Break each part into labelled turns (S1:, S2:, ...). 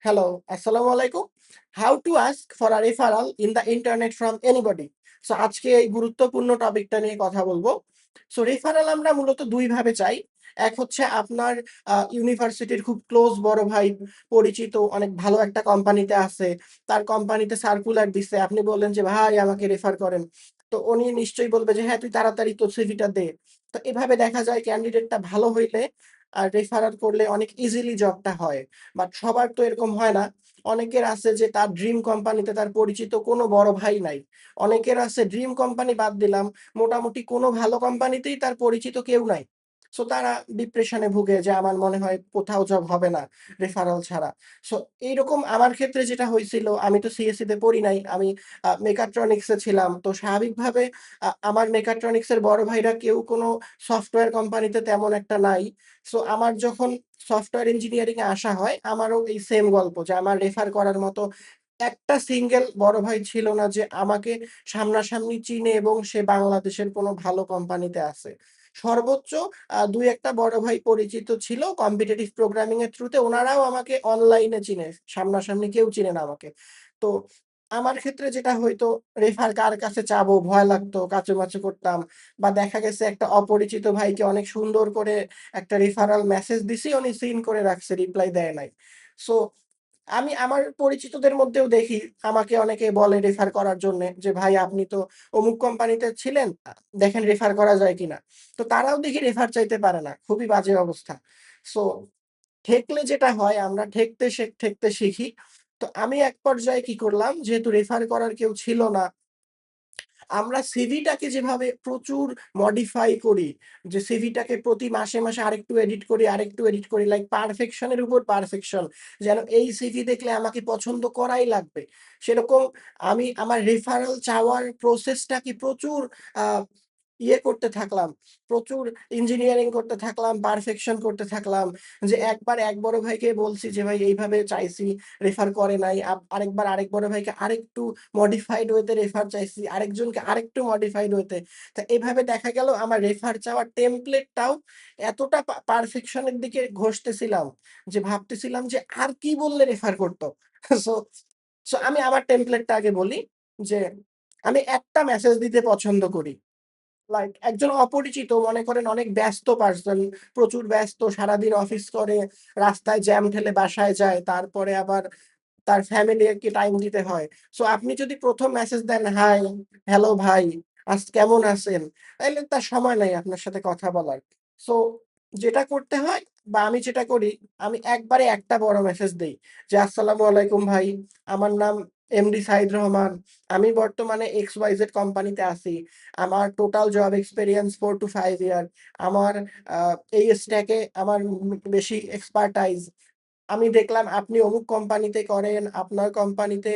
S1: Hello, Assalamu alaikum. How to ask for a referral in the internet from anybody? So আজকে এই গুরুত্বপূর্ণ টপিকটা নিয়ে কথা বলবো। সো রেফারেল আমরা মূলত ২ ভাবে চাই। এক হচ্ছে আপনার ইউনিভার্সিটির খুব ক্লোজ বড় ভাই পরিচিত অনেক ভালো একটা কোম্পানিতে আছে। তার কোম্পানিতে সার্কুলার দিছে। আপনি বললেন যে, "ভাই আমাকে রেফার করেন।" তো উনি নিশ্চয়ই বলবে যে, "হ্যাঁ, তুই তাড়াতাড়ি তোর সিভিটা দে।" তো এভাবে দেখা যায় ক্যান্ডিডেটটা ভালো হইলে রেফারাল করলে অনেক ইজিলি জবটা হয়। বাট সবার তো এরকম হয় না। অনেকের আছে যে তার ড্রিম কোম্পানিতে তার পরিচিত কোনো বড় ভাই নাই। অনেকের আছে ড্রিম কোম্পানি বাদ দিলাম, মোটামুটি কোনো ভালো কোম্পানিতেই তার পরিচিত কেউ নাই। সো তারা ডিপ্রেশনে ভুগে যে আমার মনে হয় কোথাও জব হবে না রেফারেল ছাড়া। সো এইরকম আমার ক্ষেত্রে যেটা হইছিল আমি তো সিএসই তে পড়ি নাই। আমি মেকাট্রনিক্স এ ছিলাম। তো স্বাভাবিকভাবে আমার মেকাট্রনিক্স এর বড় ভাইরা কেউ কোনো সফটওয়্যার কোম্পানিতে তেমন একটা নাই। সো আমার যখন সফটওয়্যার ইঞ্জিনিয়ারিং এ আসা হয়, আমারও এই সেম গল্প যে আমার রেফার করার মতো একটা সিঙ্গেল বড় ভাই ছিল না যে আমাকে সামনাসামনি চিনে এবং সে বাংলাদেশের কোনো ভালো কোম্পানিতে আছে। সর্বোচ্চ ২-১ টা বড় ভাই পরিচিত ছিল কম্পিটিটিভ প্রোগ্রামিং এর থ্রুতে ওনারাও আমাকে অনলাইনে চিনে। সামনাসামনি কেউ চিনে না আমাকে। তো আমার ক্ষেত্রে যেটা হইতো রেফার কার কাছে চাবো ভয় লাগতো, কাচুমাচু করতাম বা দেখা গেছে একটা অপরিচিত ভাইকে অনেক সুন্দর করে একটা রেফারাল মেসেজ দিছি, উনি সিন করে রাখছে, রিপ্লাই দেয় নাই। সো আমি আমার পরিচিতদের মধ্যেও দেখি আমাকে অনেকে বলে রেফার করার জন্যে যে, "ভাই আপনি তো অমুক কোম্পানিতে ছিলেন, দেখেন রেফার করা যায় কিনা?" তো তারাও দেখি রেফার চাইতে পারে না। খুবই বাজে অবস্থা। সো ঠেকলে যেটা হয় আমরা ঠেকতে শিখি। তো আমি এক পর্যায়ে কি করলাম, যেহেতু রেফার করার কেউ ছিল না আমরা সিভিটাকে যেভাবে প্রচুর মডিফাই করি, যে সিভিটাকে প্রতি মাসে আরেকটু এডিট করি লাইক পারফেকশন এর উপর পারফেকশন। যেন এই সিভি দেখলে আমাকে পছন্দ করাই লাগবে। সেরকম আমি আমার রেফারেল চাওয়ার প্রসেসটাকে প্রচুর আ করতে থাকলাম। প্রচুর ইঞ্জিনিয়ারিং করতে থাকলাম, পারফেকশন করতে থাকলাম। যে একবার এক বড় ভাইকে বলছি যে, "ভাই এইভাবে চাইছি, রেফার করে নাই।" আরেকবার আরেক বড় ভাইকে আরেকটু মডিফাইড ওয়েতে রেফার চাইছি, আরেকজনকে আরেকটু মডিফাইড ওয়েতে। তো এভাবে দেখা গেল আমার রেফার চাওয়ার টেমপ্লেটটাও এতটা পারফেকশন এর দিকে ঘষতেছিলাম যে ভাবতেছিলাম যে আর কি বললে রেফার করত? সো সো আমি আমার টেমপ্লেটটা আগে বলি যে, আমি একটা মেসেজ দিতে পছন্দ করি। লাইক একজন অপরিচিত মনে করেন অনেক ব্যস্ত পারসন, প্রচুর ব্যস্ত, সারাদিন অফিস করে, রাস্তায় জ্যাম ঠেলে বাসায় যায়। তারপরে আবার তার ফ্যামিলিকে টাইম দিতে হয়। সো আপনি যদি ১ম মেসেজ দেন, "হাই, হ্যালো ভাই, কেমন আছেন?" তাইলে তার সময় নাই আপনার সাথে কথা বলার। সো যেটা করতে হয় বা আমি যেটা করি, আমি একবারে একটা বড় মেসেজ দেই যে, "আসসালামু আলাইকুম ভাই, আমার নাম এমডি সাইদ রহমান। আমি বর্তমানে XYZ কোম্পানিতে আছি। আমার টোটাল জব এক্সপেরিয়েন্স 4 to 5 ইয়ার। আমার আ এই স্ট্যাকে আমার বেশি এক্সপার্টাইজ। আমি দেখলাম আপনি অমুক কোম্পানিতে করেন, আপনার কোম্পানিতে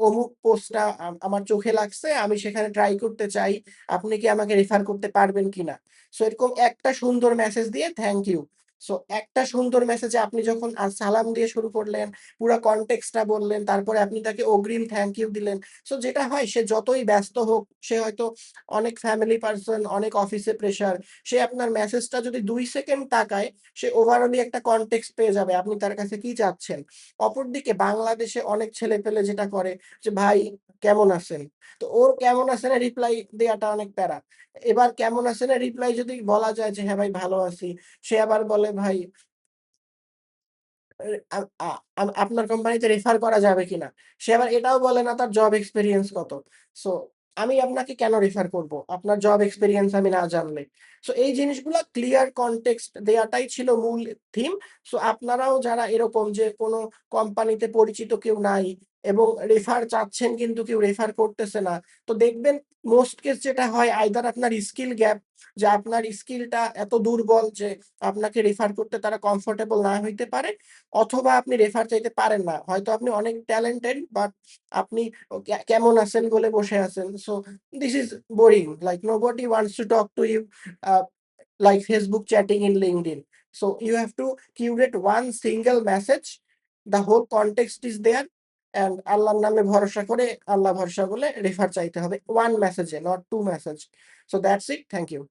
S1: অমুক পোস্টটা আমার চোখে লাগছে। আমি সেখানে ট্রাই করতে চাই। আপনি কি আমাকে রেফার করতে পারবেন কিনা?" সো এরকম একটা সুন্দর মেসেজ দিয়ে থ্যাংক ইউ। সো একটা সুন্দর মেসেজে আপনি যখন সালাম দিয়ে শুরু করলেন, পুরা কনটেক্সট টা বললেন, তারপরে আপনি তাকে অগ্রিম থ্যাংক ইউ দিলেন। সো যেটা হয় সে যতই ব্যস্ত হোক, সে হয়তো অনেক ফ্যামিলি পারসন, অনেক অফিসে প্রেশার। সে আপনার মেসেজটা যদি ২ সেকেন্ড তাকায় সে ওভারঅলি একটা কনটেক্সট পেয়ে যাবে আপনি তার কাছে কি চাচ্ছেন। অপরদিকে বাংলাদেশে অনেক ছেলেপেলে যেটা করে যে, "ভাই কেমন আছেন?" তো ওর কেমন আছেন এর রিপ্লাই দেয়াটা অনেক প্যারা। এবার কেমন আছেন এর রিপ্লাই যদি বলা যায় যে, "হ্যাঁ ভাই ভালো আছি।" সে আবার বলে, "ভাই এ আ আ আপনার কোম্পানিতে রেফার করা যাবে কিনা?" সে আবার এটাও বলে না তার জব এক্সপেরিয়েন্স কত। সো আমি আপনাকে কেন রেফার করব? আপনার জব এক্সপেরিয়েন্স আমি না জানলে। সো এই জিনিসগুলা ক্লিয়ার কনটেক্সট দেয়াটাই ছিল মূল থিম। সো আপনারাও যারা এরকম যে কোন কোম্পানিতে পরিচিত কেউ নাই এবং রেফার চাচ্ছেন কিন্তু কেউ রেফার করতেছে না। তো দেখবেন মোস্ট কেস যেটা হয় আইদার আপনার স্কিল গ্যাপ, যে আপনার স্কিলটা এত দুর্বল যে আপনাকে রেফার করতে তারা কমফোর্টেবল না হইতে পারে। অথবা আপনি রেফার চাইতে পারেন না। হয়তো আপনি অনেক ট্যালেন্টেড বাট আপনি কেমন আছেন বলে বসে আছেন। So this is boring. Like nobody wants to talk to you uh like Facebook chatting in LinkedIn. So you have to curate one single message. The whole context is there and আল্লাহর নামে ভরসা করে আল্লাহ ভরসা বলে refer চাইতে হবে। 1 মেসেজে not 2 message. So that's it. Thank you.